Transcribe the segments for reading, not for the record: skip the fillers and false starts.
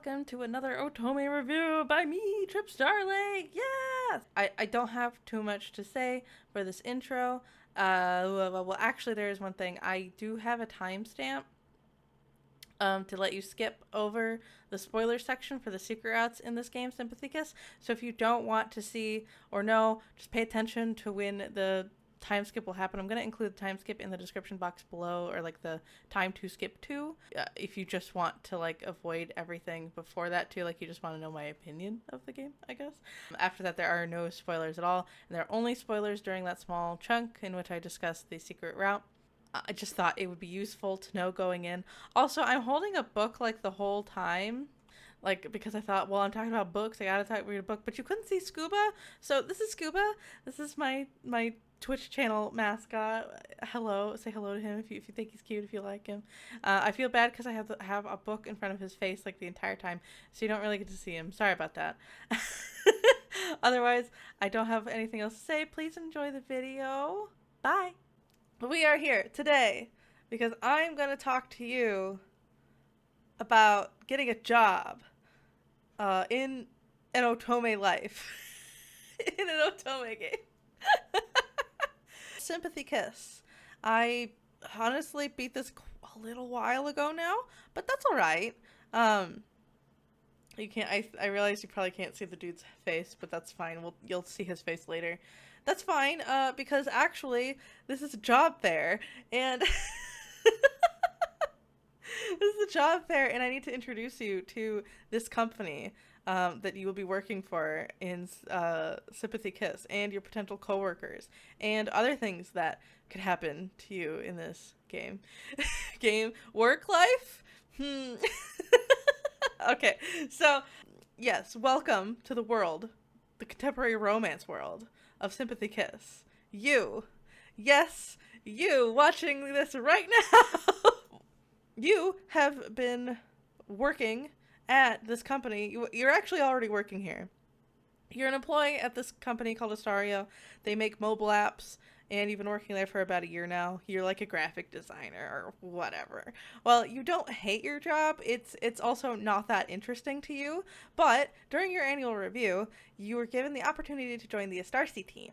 welcome to another Otome Review by me, Trip Starling. Yes! I don't have too much to say for this intro. Well, actually, there is one thing. I do have a timestamp to let you skip over the spoiler section for the secret routes in this game, Sympathy. So if you don't want to see or know, just pay attention to when the time skip will happen. I'm going to include the time skip in the description box below, or like the time to skip to, if you just want to like avoid everything before that too, like you just want to know my opinion of the game, I guess. After that, there are no spoilers at all, and there are only spoilers during that small chunk in which I discuss the secret route. I just thought it would be useful to know going in. Also, I'm holding a book like the whole time, like, because I thought, well, I'm talking about books, I gotta read a book, but you couldn't see Scuba. So this is Scuba. This is my Twitch channel mascot. Hello, say hello to him if you think he's cute, if you like him. I feel bad because I have a book in front of his face like the entire time, so you don't really get to see him. Sorry about that. Otherwise, I don't have anything else to say. Please enjoy the video. Bye. We are here today because I'm going to talk to you about getting a job in an Otome life. In an Otome game. Sympathy Kiss. I honestly beat this a little while ago now, but that's all right. You can't. I realize you probably can't see the dude's face, but that's fine. You'll see his face later. That's fine. Because actually, this is a job fair, and this is a job fair, and I need to introduce you to this company that you will be working for in Sympathy Kiss, and your potential coworkers, and other things that could happen to you in this game. Work life? Okay, so yes, welcome to the world, the contemporary romance world of Sympathy Kiss. You, yes, you watching this right now. You have been working at this company. You're actually already working here. You're an employee at this company called Astario. They make mobile apps, and you've been working there for about a year now. You're like a graphic designer or whatever. Well, you don't hate your job. It's also not that interesting to you. But during your annual review, you were given the opportunity to join the Astarcy team.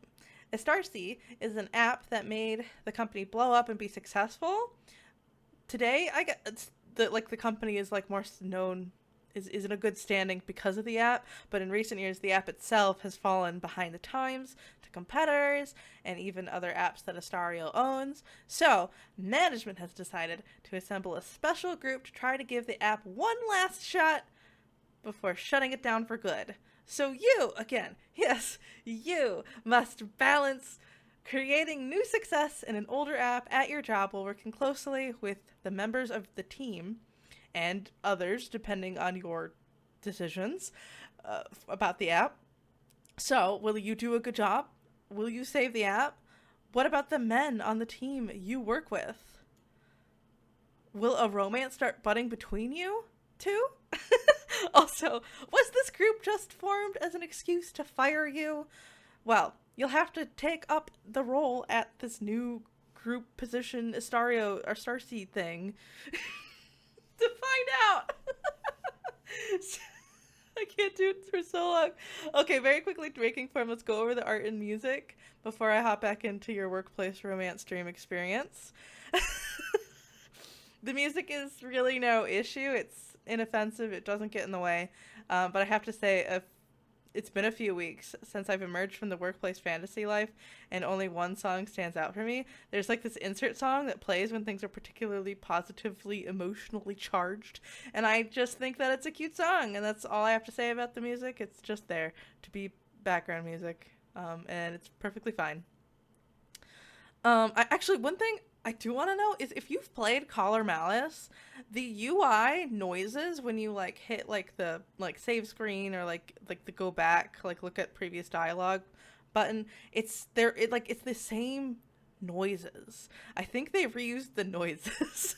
Astarcy is an app that made the company blow up and be successful. Today, the company is like more known, is in a good standing because of the app, but in recent years the app itself has fallen behind the times to competitors and even other apps that Astario owns. So management has decided to assemble a special group to try to give the app one last shot before shutting it down for good. So you, again, yes, you must balance creating new success in an older app at your job while working closely with the members of the team and others, depending on your decisions about the app. So, will you do a good job? Will you save the app? What about the men on the team you work with? Will a romance start budding between you two? Also, was this group just formed as an excuse to fire you? Well, you'll have to take up the role at this new group position Astarcy thing to find out. I can't do it for so long. Okay, very quickly, breaking form, let's go over the art and music before I hop back into your workplace romance dream experience. The music is really no issue. It's inoffensive. It doesn't get in the way. But I have to say, it's been a few weeks since I've emerged from the workplace fantasy life, and only one song stands out for me. There's like this insert song that plays when things are particularly positively, emotionally charged, and I just think that it's a cute song, and that's all I have to say about the music. It's just there to be background music, and it's perfectly fine. One thing I do want to know is if you've played Collar Malice, the UI noises when you like hit like the save screen or like the go back, like look at previous dialogue button, it's the same noises. I think they reused the noises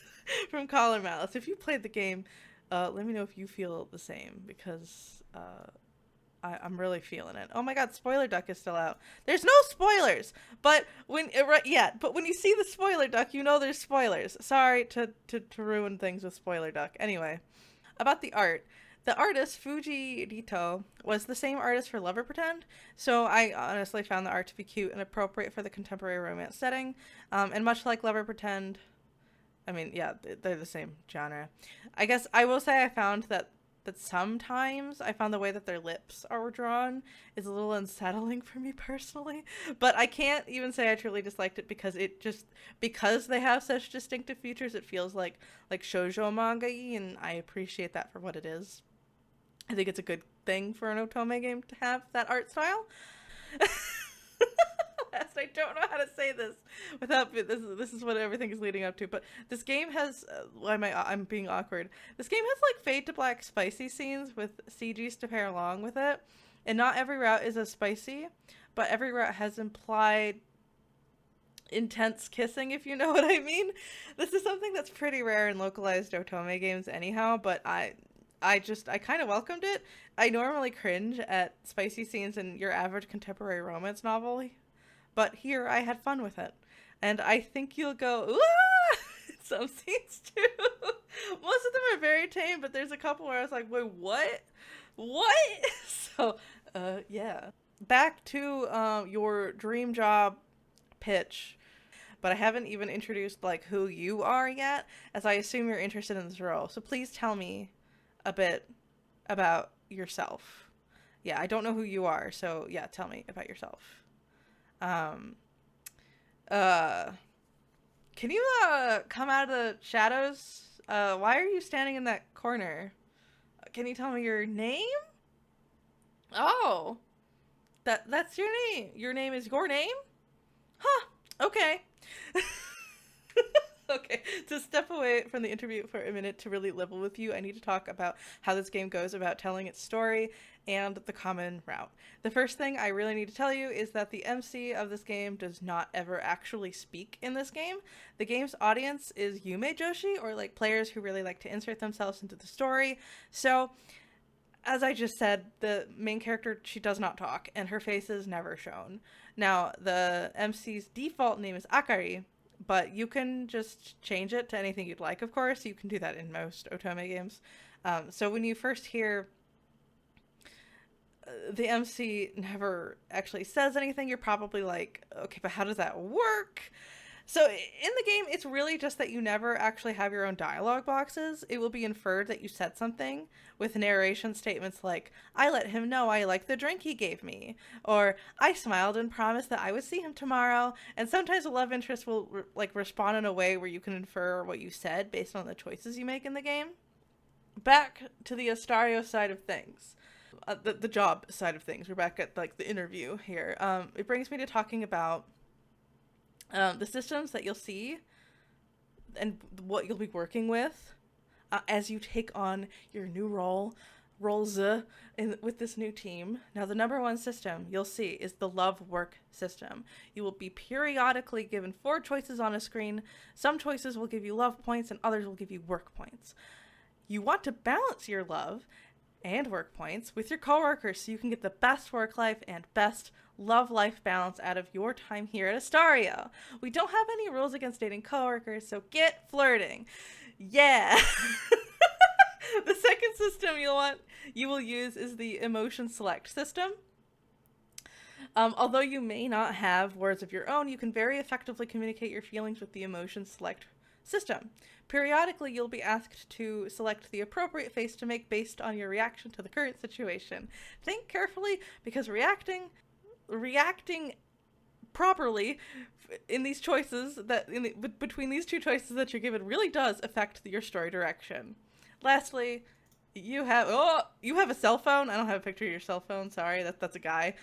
from Collar Malice. If you played the game, let me know if you feel the same, because I'm really feeling it. Oh my god, Spoiler Duck is still out. There's no spoilers, but when you see the Spoiler Duck, you know there's spoilers. Sorry to ruin things with Spoiler Duck. Anyway, about the art. The artist, Fuji Rito, was the same artist for Lover Pretend, so I honestly found the art to be cute and appropriate for the contemporary romance setting. And much like Lover Pretend, I mean, yeah, they're the same genre. I guess I will say I found that sometimes I found the way that their lips are drawn is a little unsettling for me personally. But I can't even say I truly disliked it because because they have such distinctive features, it feels like shoujo manga-y, and I appreciate that for what it is. I think it's a good thing for an Otome game to have that art style. I don't know how to say this without this is what everything is leading up to, but this game has I'm being awkward. This game has like fade to black spicy scenes with CGs to pair along with it, and not every route is as spicy, but every route has implied intense kissing, if you know what I mean. This is something that's pretty rare in localized Otome games anyhow, but I kind of welcomed it. I normally cringe at spicy scenes in your average contemporary romance novel, but here I had fun with it. And I think you'll go, ooh, some scenes too. Most of them are very tame, but there's a couple where I was like, wait, what? What? So, yeah. Back to your dream job pitch. But I haven't even introduced, like, who you are yet, as I assume you're interested in this role. So please tell me a bit about yourself. Yeah, I don't know who you are, so yeah, tell me about yourself. Can you come out of the shadows? Why are you standing in that corner? Can you tell me your name? Oh, that's your name. Your name is your name? Huh. Okay. Okay, to step away from the interview for a minute to really level with you, I need to talk about how this game goes about telling its story and the common route. The first thing I really need to tell you is that the MC of this game does not ever actually speak in this game. The game's audience is Yume Joshi, or like players who really like to insert themselves into the story. So, as I just said, the main character, she does not talk, and her face is never shown. Now, the MC's default name is Akari, but you can just change it to anything you'd like, of course. You can do that in most Otome games. So when you first hear the MC never actually says anything, you're probably like, okay, but how does that work? So in the game, it's really just that you never actually have your own dialogue boxes. It will be inferred that you said something with narration statements like, I let him know I like the drink he gave me, or I smiled and promised that I would see him tomorrow. And sometimes a love interest will respond in a way where you can infer what you said based on the choices you make in the game. Back to the Astario side of things. The job side of things. We're back at like the interview here. It brings me to talking about the systems that you'll see and what you'll be working with as you take on your new roles with this new team. Now, the number one system you'll see is the love work system. You will be periodically given 4 choices on a screen. Some choices will give you love points and others will give you work points. You want to balance your love and work points with your coworkers so you can get the best work life and best love-life balance out of your time here at Astario. We don't have any rules against dating coworkers, so get flirting. Yeah. The second system you will use is the emotion select system. Although you may not have words of your own, you can very effectively communicate your feelings with the emotion select system. Periodically, you'll be asked to select the appropriate face to make based on your reaction to the current situation. Think carefully, because reacting properly in these choices between these two choices that you're given really does affect your story direction. Lastly, you have a cell phone. I don't have a picture of your cell phone. Sorry, that's a guy.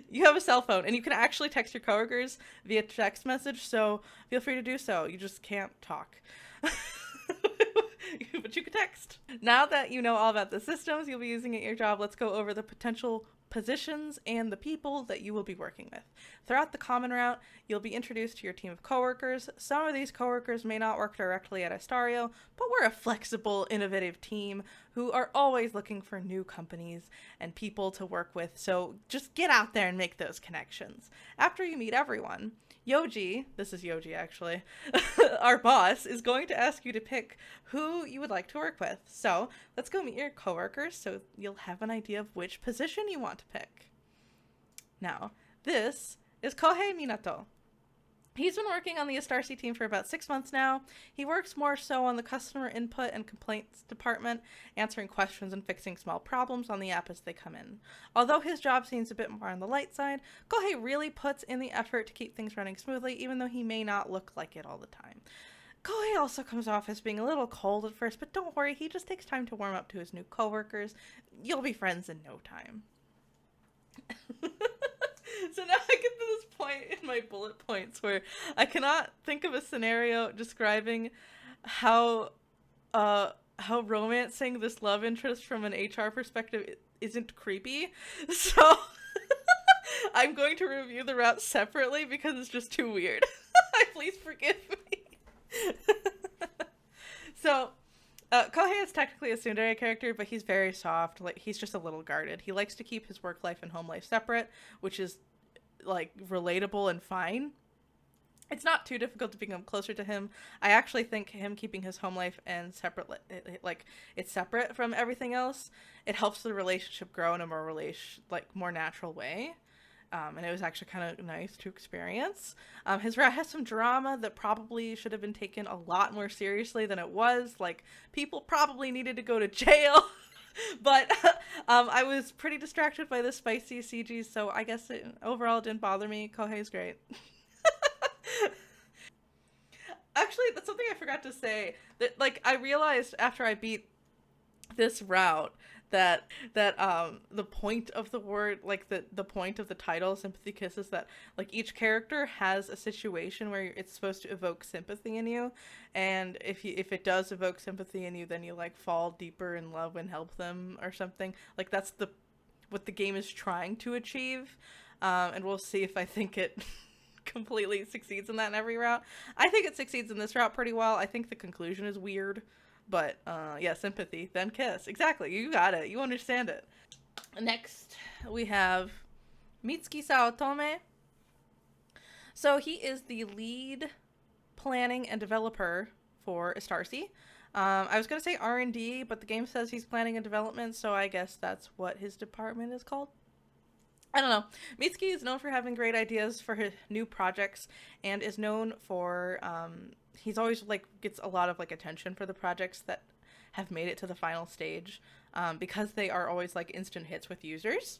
You have a cell phone, and you can actually text your coworkers via text message, so feel free to do so. You just can't talk. But you can text. Now that you know all about the systems you'll be using at your job, let's go over the potential positions and the people that you will be working with. Throughout the common route, you'll be introduced to your team of coworkers. Some of these coworkers may not work directly at Astario, but we're a flexible, innovative team who are always looking for new companies and people to work with, so just get out there and make those connections. After you meet everyone, Yoji, this is Yoji actually, our boss, is going to ask you to pick who you would like to work with. So let's go meet your coworkers so you'll have an idea of which position you want to pick. Now, this is Kohei Minato. He's been working on the Astarcy team for about 6 months now. He works more so on the customer input and complaints department, answering questions and fixing small problems on the app as they come in. Although his job seems a bit more on the light side, Kohei really puts in the effort to keep things running smoothly, even though he may not look like it all the time. Kohei also comes off as being a little cold at first, but don't worry, he just takes time to warm up to his new coworkers. You'll be friends in no time. So now I get to this point in my bullet points where I think of a scenario describing how romancing this love interest from an HR perspective isn't creepy. So I'm going to review the route separately because it's just too weird. Please forgive me. So Kohei is technically a tsundere character, but he's very soft. Like, he's just a little guarded. He likes to keep his work life and home life separate, which is like relatable and fine. It's not too difficult to become closer to him. I actually think him keeping his home life and separate, like it's separate from everything else, it helps the relationship grow in a more natural way. And it was actually kind of nice to experience. His route has some drama that probably should have been taken a lot more seriously than it was. Like, people probably needed to go to jail. But I was pretty distracted by the spicy CG, so I guess it overall didn't bother me. Kohei's great. Actually, that's something I forgot to say. That, like, I realized after I beat this route that the point of the word, like the point of the title, Sympathy Kiss, is that like each character has a situation where it's supposed to evoke sympathy in you, and if it does evoke sympathy in you, then you like fall deeper in love and help them or something. Like, that's what the game is trying to achieve, and we'll see if I think it completely succeeds in that in every route. I think it succeeds in this route pretty well. I think the conclusion is weird. But, yeah, sympathy, then kiss. Exactly, you got it. You understand it. Next, we have Mitsuki-sa Otome. So he is the lead planning and developer for Astarcy. I was going to say R&D, but the game says he's planning and development, so I guess that's what his department is called. I don't know. Mitsuki is known for having great ideas for his new projects and is known for... he's always like gets a lot of like attention for the projects that have made it to the final stage, because they are always like instant hits with users.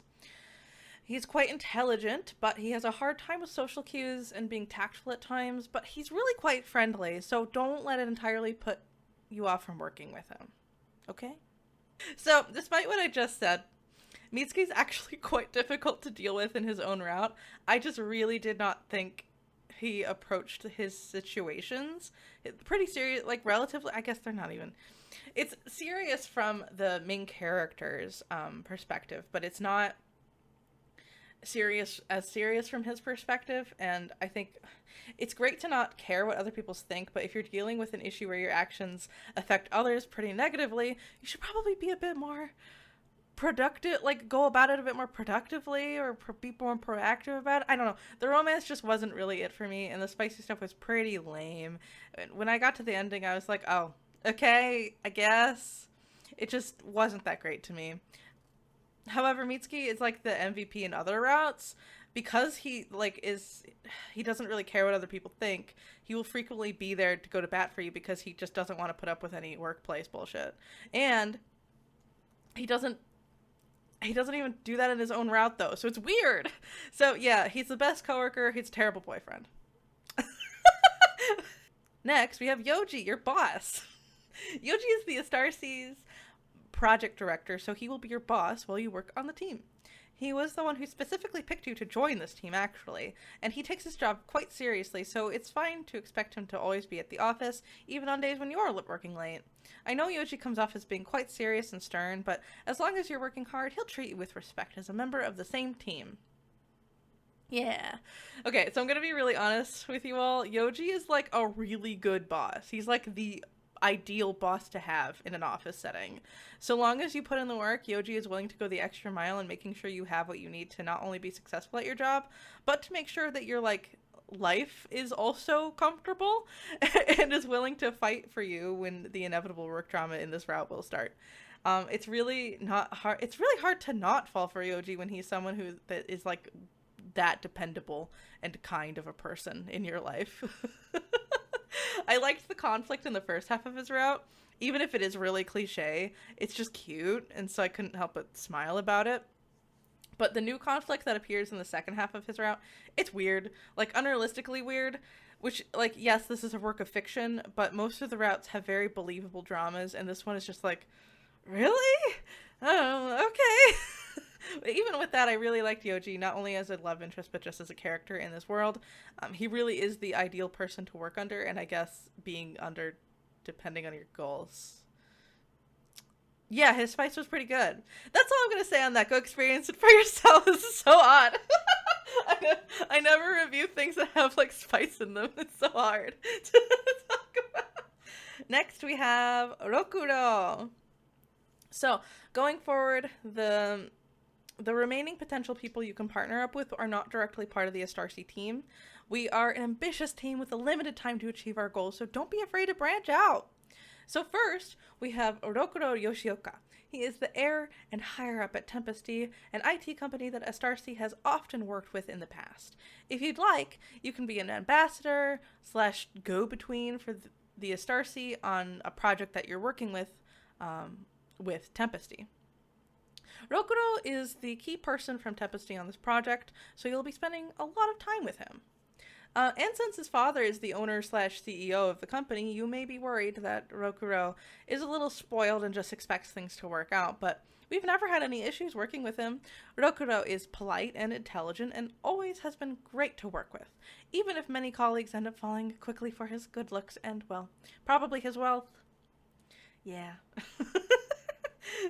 He's quite intelligent, but he has a hard time with social cues and being tactful at times, but he's really quite friendly, so don't let it entirely put you off from working with him. Okay? So, despite what I just said, Mitsuki's actually quite difficult to deal with in his own route. I just really did not think he approached his situations pretty serious, like relatively, I guess they're not even, it's serious from the main character's perspective, but it's not serious from his perspective. And I think it's great to not care what other people think, but if you're dealing with an issue where your actions affect others pretty negatively, you should probably be a bit more productive, like go about it a bit more productively, or be more proactive about it. I don't know. The romance just wasn't really it for me, and the spicy stuff was pretty lame. When I got to the ending, I was like, oh, okay, I guess. It just wasn't that great to me. However, Mitsuki is like the MVP in other routes, because he doesn't really care what other people think. He will frequently be there to go to bat for you because he just doesn't want to put up with any workplace bullshit. And he doesn't even do that in his own route, though, so it's weird. So, yeah, he's the best coworker. He's a terrible boyfriend. Next, we have Yoji, your boss. Yoji is the Astarcy's project director, so he will be your boss while you work on the team. He was the one who specifically picked you to join this team, actually, and he takes his job quite seriously, so it's fine to expect him to always be at the office, even on days when you're working late. I know Yoji comes off as being quite serious and stern, but as long as you're working hard, he'll treat you with respect as a member of the same team. Yeah. Okay, so I'm gonna be really honest with you all. Yoji is like a really good boss. He's like the ideal boss to have in an office setting. So long as you put in the work, Yoji is willing to go the extra mile in making sure you have what you need to not only be successful at your job, but to make sure that you're like life is also comfortable and is willing to fight for you when the inevitable work drama in this route will start. It's really not hard. It's really hard to not fall for Yoji when he's someone that is like that dependable and kind of a person in your life. I liked the conflict in the first half of his route. Even if it is really cliche, it's just cute, and so I couldn't help but smile about it. But the new conflict that appears in the second half of his route, it's weird. Like, unrealistically weird. Which, like, yes, this is a work of fiction, but most of the routes have very believable dramas, and this one is just like, really? Oh, okay. Even with that, I really liked Yoji, not only as a love interest, but just as a character in this world. He really is the ideal person to work under, and I guess being under, depending on your goals. Yeah, his spice was pretty good. That's all I'm going to say on that. Go experience it for yourself. This is so odd. I never review things that have, like, spice in them. It's so hard to talk about. Next, we have Rokuro. So, going forward, the remaining potential people you can partner up with are not directly part of the Astarsi team. We are an ambitious team with a limited time to achieve our goals, so don't be afraid to branch out. So first, we have Rokuro Yoshioka. He is the heir and higher up at Sympathy, an IT company that Astarsi has often worked with in the past. If you'd like, you can be an ambassador / go-between for the Astarsi on a project that you're working with Sympathy. Rokuro is the key person from Sympathy on this project, so you'll be spending a lot of time with him. And since his father is the owner / CEO of the company, you may be worried that Rokuro is a little spoiled and just expects things to work out, but we've never had any issues working with him. Rokuro is polite and intelligent and always has been great to work with, even if many colleagues end up falling quickly for his good looks and, well, probably his wealth. Yeah.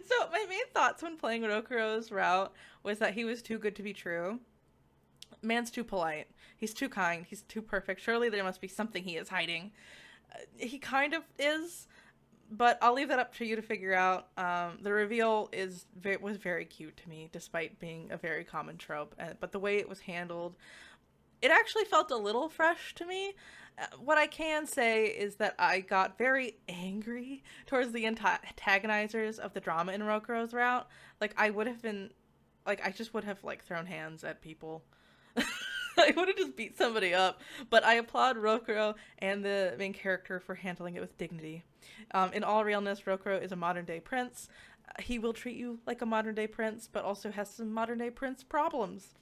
So my main thoughts when playing Rokuro's route was that he was too good to be true. Man's too polite. He's too kind. He's too perfect. Surely there must be something he is hiding. He kind of is, but I'll leave that up to you to figure out. The reveal was very cute to me, despite being a very common trope. But the way it was handled, it actually felt a little fresh to me. What I can say is that I got very angry towards the antagonizers of the drama in Rokuro's route. Like, I just would have, like, thrown hands at people. I would have just beat somebody up, but I applaud Rokuro and the main character for handling it with dignity. In all realness, Rokuro is a modern-day prince. He will treat you like a modern-day prince, but also has some modern-day prince problems.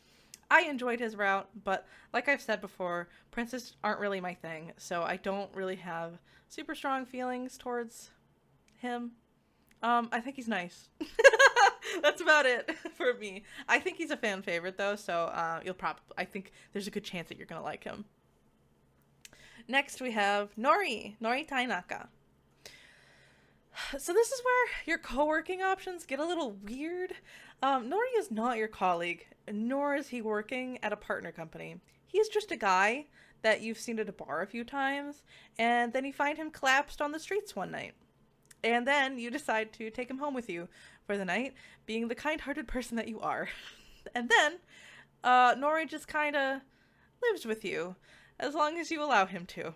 I enjoyed his route, but like I've said before, princes aren't really my thing, so I don't really have super strong feelings towards him. I think he's nice. That's about it for me. I think he's a fan favorite though, so I think there's a good chance that you're gonna like him. Next we have Nori Tainaka. So this is where your co-working options get a little weird. Nori is not your colleague, nor is he working at a partner company. He's just a guy that you've seen at a bar a few times, and then you find him collapsed on the streets one night. And then you decide to take him home with you for the night, being the kind-hearted person that you are. And then, Nori just kind of lives with you, as long as you allow him to.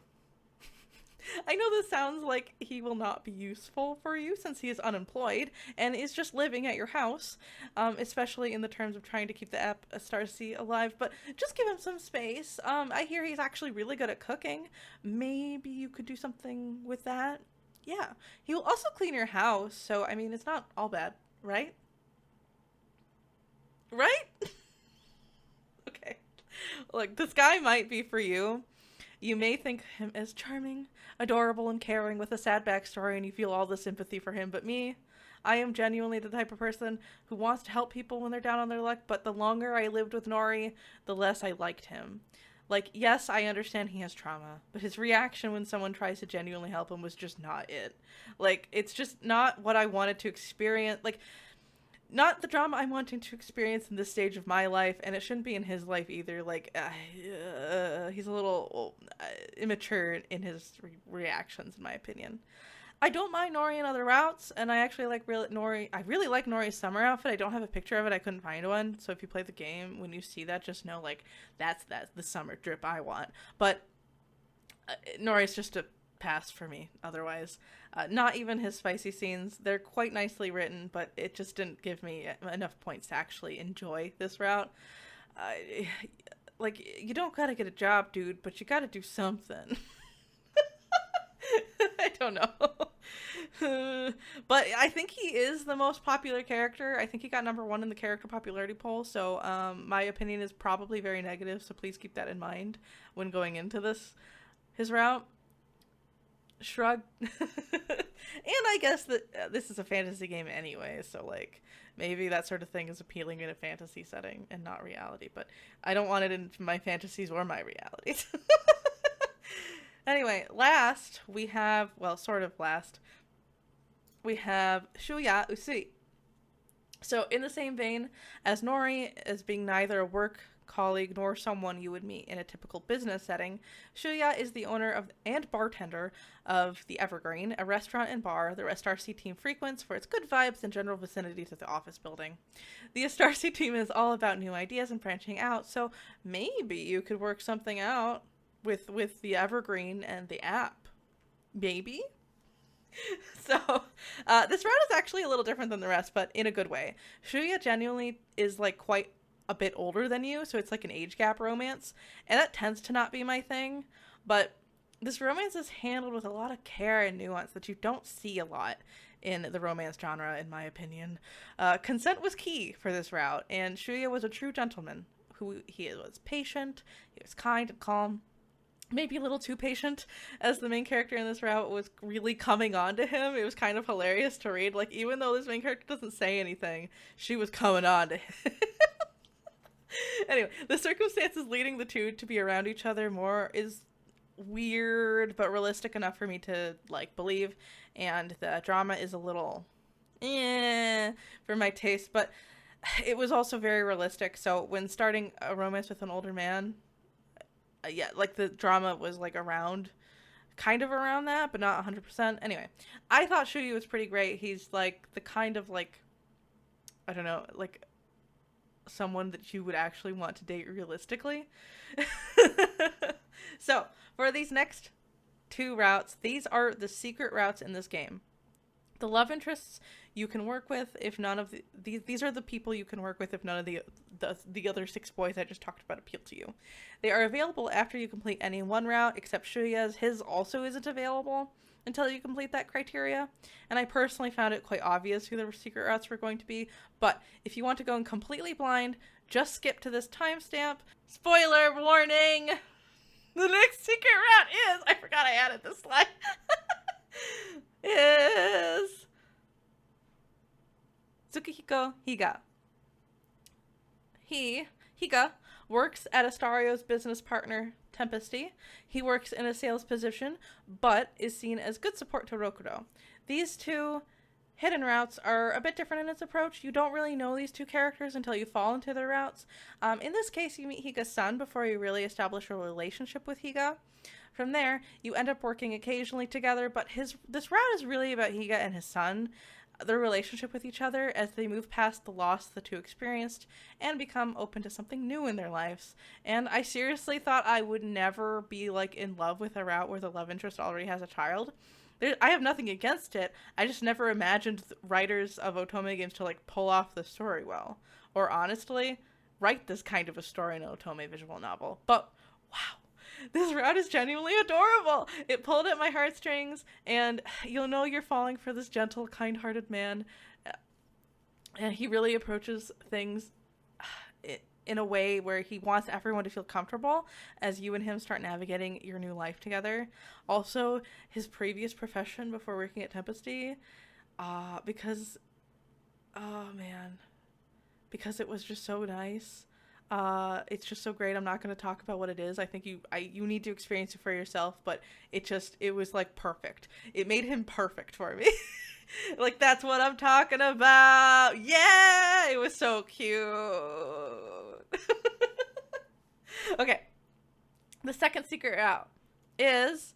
I know this sounds like he will not be useful for you since he is unemployed and is just living at your house, especially in the terms of trying to keep the app Astarsi alive, but just give him some space. I hear he's actually really good at cooking. Maybe you could do something with that. Yeah, he will also clean your house, so, I mean, it's not all bad, right? Right? Okay. Look, this guy might be for you. You may think him as charming, adorable, and caring with a sad backstory, and you feel all the sympathy for him, but me, I am genuinely the type of person who wants to help people when they're down on their luck, but the longer I lived with Nori, the less I liked him. Like, yes, I understand he has trauma, but his reaction when someone tries to genuinely help him was just not it. Like, it's just not what I wanted to experience. Like, not the drama I'm wanting to experience in this stage of my life, and it shouldn't be in his life either. Like, he's a little immature in his reactions, in my opinion. I don't mind Nori in other routes, and I actually like Nori. I really like Nori's summer outfit. I don't have a picture of it. I couldn't find one. So if you play the game, when you see that, just know like that's the summer drip I want. But Nori's just a pass for me. Otherwise, not even his spicy scenes. They're quite nicely written, but it just didn't give me enough points to actually enjoy this route. Uh, like you don't gotta get a job, dude, but you gotta do something. I don't know. But I think he is the most popular character. I think he got #1 in the character popularity poll. So my opinion is probably very negative. So please keep that in mind when going into his route. Shrug. And I guess that this is a fantasy game anyway. So like maybe that sort of thing is appealing in a fantasy setting and not reality. But I don't want it in my fantasies or my realities. Anyway, last, we have, well, sort of last, we have Shuya Usui. So, in the same vein as Nori, as being neither a work colleague nor someone you would meet in a typical business setting, Shuya is the owner of and bartender of the Evergreen, a restaurant and bar the Astarcy team frequents for its good vibes and general vicinity to the office building. The Astarcy team is all about new ideas and branching out, so maybe you could work something out with the Evergreen and the app. Maybe? So, this route is actually a little different than the rest, but in a good way. Shuya genuinely is, like, quite a bit older than you, so it's like an age gap romance, and that tends to not be my thing, but this romance is handled with a lot of care and nuance that you don't see a lot in the romance genre, in my opinion. Consent was key for this route, and Shuya was a true gentleman. He was patient, he was kind and calm, maybe a little too patient, as the main character in this route was really coming on to him. It was kind of hilarious to read. Like, even though this main character doesn't say anything, she was coming on to him. Anyway, the circumstances leading the two to be around each other more is weird, but realistic enough for me to, like, believe. And the drama is a little, for my taste, but it was also very realistic. So when starting a romance with an older man, yeah, like the drama was like kind of around that, but not 100%. Anyway, I thought Shuyu was pretty great. He's like the kind of like, I don't know, like someone that you would actually want to date realistically. So for these next 2 routes, these are the secret routes in this game. The love interests you can work with if none of these are the people you can work with if none of the other 6 boys I just talked about appeal to you. They are available after you complete any one route, except Shuya's. His also isn't available until you complete that criteria. And I personally found it quite obvious who the secret routes were going to be. But if you want to go in completely blind, just skip to this timestamp. Spoiler warning! The next secret route is, I forgot I added this slide, is Tsukihiko Higa. Higa, works at Astario's business partner, Tempesty. He works in a sales position, but is seen as good support to Rokudo. These 2 hidden routes are a bit different in its approach. You don't really know these 2 characters until you fall into their routes. In this case, you meet Higa's son before you really establish a relationship with Higa. From there, you end up working occasionally together, but this route is really about Higa and his son, their relationship with each other as they move past the loss the 2 experienced and become open to something new in their lives. And I seriously thought I would never be like in love with a route where the love interest already has a child. I have nothing against it. I just never imagined writers of Otome games to like pull off the story well, or honestly, write this kind of a story in an Otome visual novel. But wow, this route is genuinely adorable. It pulled at my heartstrings, and you'll know you're falling for this gentle, kind-hearted man. And he really approaches things in a way where he wants everyone to feel comfortable as you and him start navigating your new life together. Also, his previous profession before working at Tempesty, because it was just so nice. It's just so great. I'm not going to talk about what it is. I think you need to experience it for yourself, but it was like perfect. It made him perfect for me. Like, that's what I'm talking about. Yeah, it was so cute. Okay. The second secret route is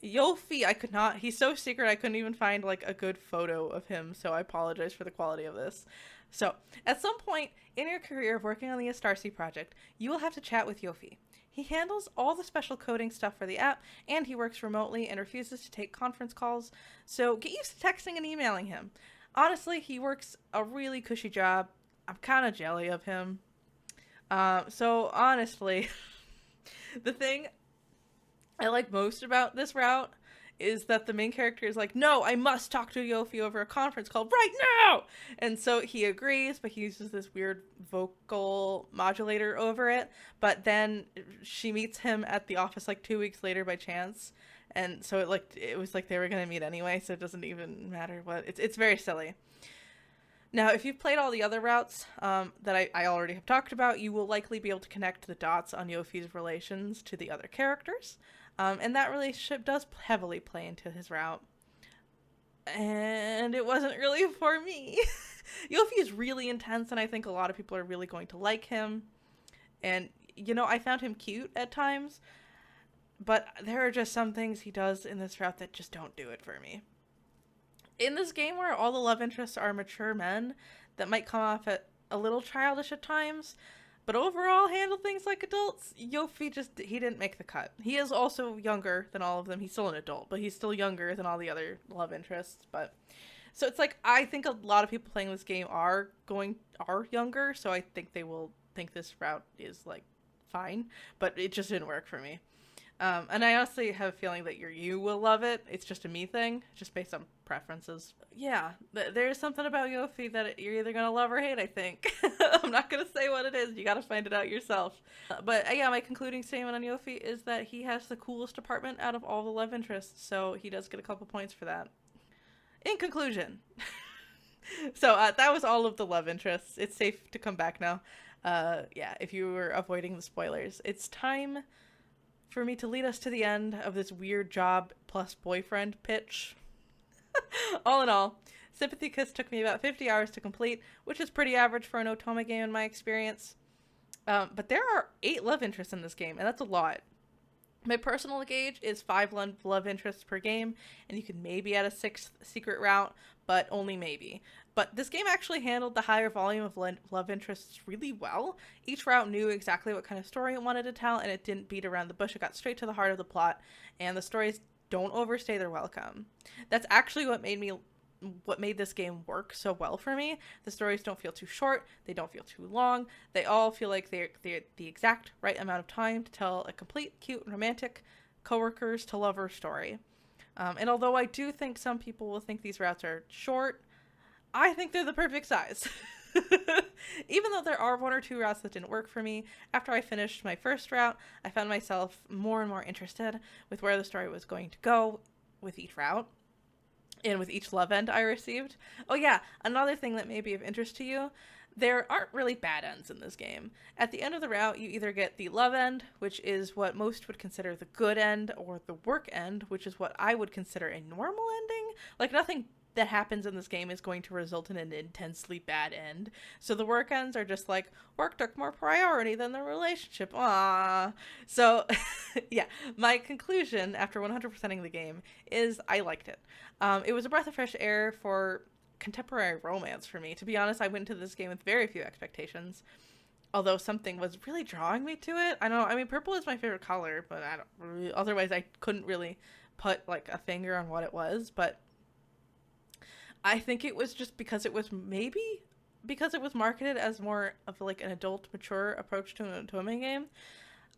Yofi, I could not. He's so secret, I couldn't even find like a good photo of him, so I apologize for the quality of this. So, at some point in your career of working on the Astarcy project, you will have to chat with Yofi. He handles all the special coding stuff for the app, and he works remotely and refuses to take conference calls, so get used to texting and emailing him. Honestly, he works a really cushy job. I'm kind of jelly of him. So honestly, the thing I like most about this route is that the main character is like, no, I must talk to Yofi over a conference call right now! And so he agrees, but he uses this weird vocal modulator over it. But then she meets him at the office like 2 weeks later by chance. And so it was like they were going to meet anyway, so it doesn't even matter what. It's very silly. Now, if you've played all the other routes that I already have talked about, you will likely be able to connect the dots on Yofi's relations to the other characters. And that relationship does heavily play into his route. And it wasn't really for me. Yofi is really intense, and I think a lot of people are really going to like him. And, you know, I found him cute at times, but there are just some things he does in this route that just don't do it for me. In this game where all the love interests are mature men that might come off at a little childish at times, but overall handle things like adults, Yofi he didn't make the cut. He is also younger than all of them. He's still an adult, but he's still younger than all the other love interests. But so it's like, I think a lot of people playing this game are younger, so I think they will think this route is like fine, but it just didn't work for me. And I honestly have a feeling that you will love it. It's just a me thing, just based on preferences. Yeah, there's something about Yofi that you're either going to love or hate, I think. I'm not going to say what it is. You got to find it out yourself. But yeah, my concluding statement on Yofi is that he has the coolest apartment out of all the love interests, so he does get a couple points for that. In conclusion. So that was all of the love interests. It's safe to come back now. Yeah, if you were avoiding the spoilers. It's time for me to lead us to the end of this weird job plus boyfriend pitch. All in all, Sympathy Kiss took me about 50 hours to complete, which is pretty average for an Otome game in my experience. But there are 8 love interests in this game, and that's a lot. My personal gauge is 5 love interests per game, and you can maybe add a 6th secret route, but only maybe. But this game actually handled the higher volume of love interests really well. Each route knew exactly what kind of story it wanted to tell, and it didn't beat around the bush. It got straight to the heart of the plot, and the stories don't overstay their welcome. That's actually what made this game work so well for me. The stories don't feel too short, they don't feel too long, they all feel like they're the exact right amount of time to tell a complete, cute, romantic, coworkers to lover story. And although I do think some people will think these routes are short, I think they're the perfect size. Even though there are 1 or 2 routes that didn't work for me, after I finished my first route, I found myself more and more interested with where the story was going to go with each route and with each love end I received. Oh yeah, another thing that may be of interest to you, there aren't really bad ends in this game. At the end of the route, you either get the love end, which is what most would consider the good end, or the work end, which is what I would consider a normal ending. Like, nothing that happens in this game is going to result in an intensely bad end. So the work ends are just like, work took more priority than the relationship. Aww. So, yeah, my conclusion after 100%ing the game is I liked it. It was a breath of fresh air for contemporary romance for me. To be honest, I went into this game with very few expectations, although something was really drawing me to it. I mean, purple is my favorite color, but otherwise I couldn't really put like a finger on what it was, but I think it was just because it was marketed as more of like an adult, mature approach to an Otome game.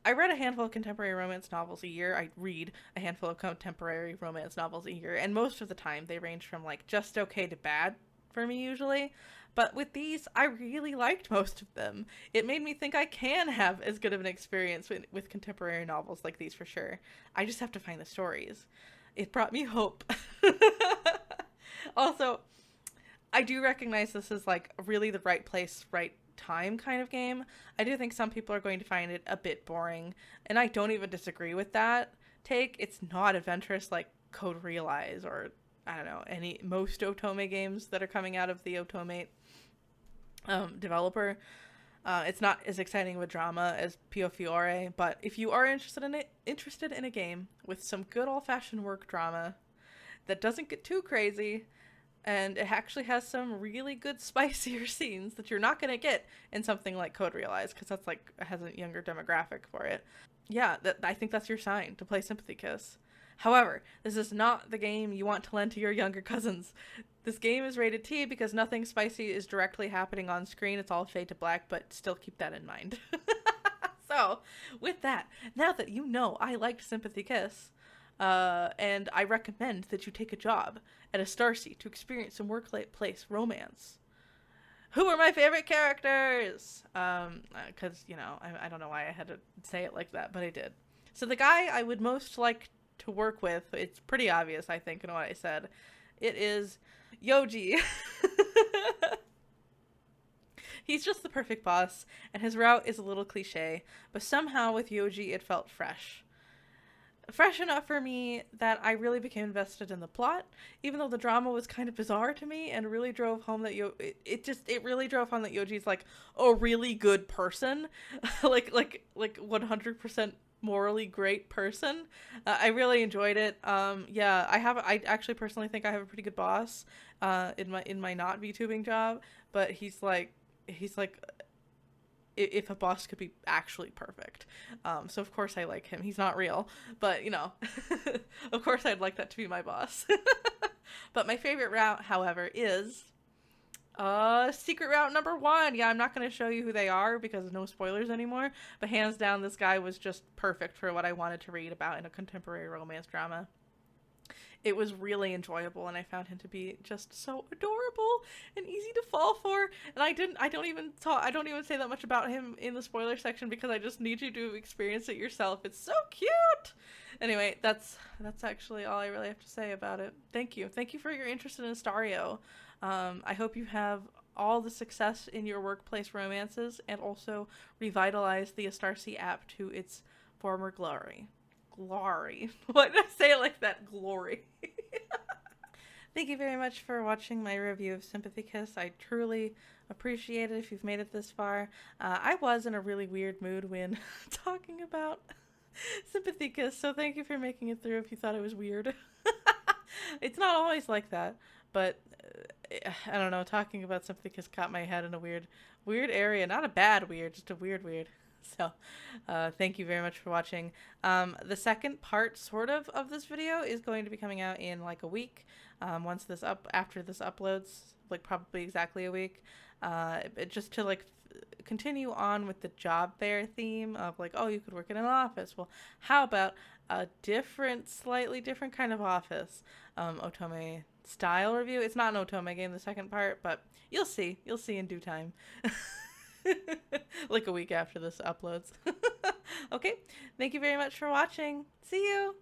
I read a handful of contemporary romance novels a year. I read a handful of contemporary romance novels a year, and most of the time they range from like just okay to bad for me usually. But with these, I really liked most of them. It made me think I can have as good of an experience with contemporary novels like these for sure. I just have to find the stories. It brought me hope. Also, I do recognize this is like really the right place, right time kind of game. I do think some people are going to find it a bit boring, and I don't even disagree with that take. It's not adventurous like Code Realize or, I don't know, most Otome games that are coming out of the Otome developer. It's not as exciting of a drama as Pio Fiore, but if you are interested in a game with some good old-fashioned work drama that doesn't get too crazy, and it actually has some really good spicier scenes that you're not going to get in something like Code Realize, because that's like, it has a younger demographic for it. Yeah, I think that's your sign to play Sympathy Kiss. However, this is not the game you want to lend to your younger cousins. This game is rated T because nothing spicy is directly happening on screen. It's all fade to black, but still keep that in mind. So, with that, now that you know I liked Sympathy Kiss, and I recommend that you take a job at a Starcy to experience some workplace romance. Who are my favorite characters? Because, you know, I don't know why I had to say it like that, but I did. So the guy I would most like to work with, it's pretty obvious, I think, in what I said. It is Yoji. He's just the perfect boss, and his route is a little cliche, but somehow with Yoji it felt fresh. Fresh enough for me that I really became invested in the plot, even though the drama was kind of bizarre to me and really drove home that it really drove home that Yoji's like a really good person, like 100% morally great person. I really enjoyed it. Yeah, I actually personally think I have a pretty good boss in my not VTubing job, but he's like if a boss could be actually perfect. So of course I like him. He's not real, but you know, of course I'd like that to be my boss. But my favorite route, however, is secret route number 1. Yeah, I'm not going to show you who they are because no spoilers anymore, but hands down this guy was just perfect for what I wanted to read about in a contemporary romance drama. It was really enjoyable, and I found him to be just so adorable and easy to fall for. And I don't even say that much about him in the spoiler section because I just need you to experience it yourself. It's so cute. Anyway, that's actually all I really have to say about it. Thank you for your interest in Astario. I hope you have all the success in your workplace romances, and also revitalize the Astarcy app to its former glory. Glory. Why did I say it like that? Glory. Thank you very much for watching my review of Sympathy Kiss. I truly appreciate it if you've made it this far. I was in a really weird mood when talking about Sympathy Kiss, so thank you for making it through if you thought it was weird. It's not always like that, but I don't know, talking about Sympathy Kiss caught my head in a weird area. Not a bad weird, just a weird. So, thank you very much for watching. The second part, sort of this video is going to be coming out in like a week. After this uploads, like probably exactly a week. Just to like continue on with the job fair theme of like, oh, you could work in an office. Well, how about a slightly different kind of office? Otome style review. It's not an Otome game, the second part, but you'll see in due time. Like a week after this uploads. Okay, thank you very much for watching. See you!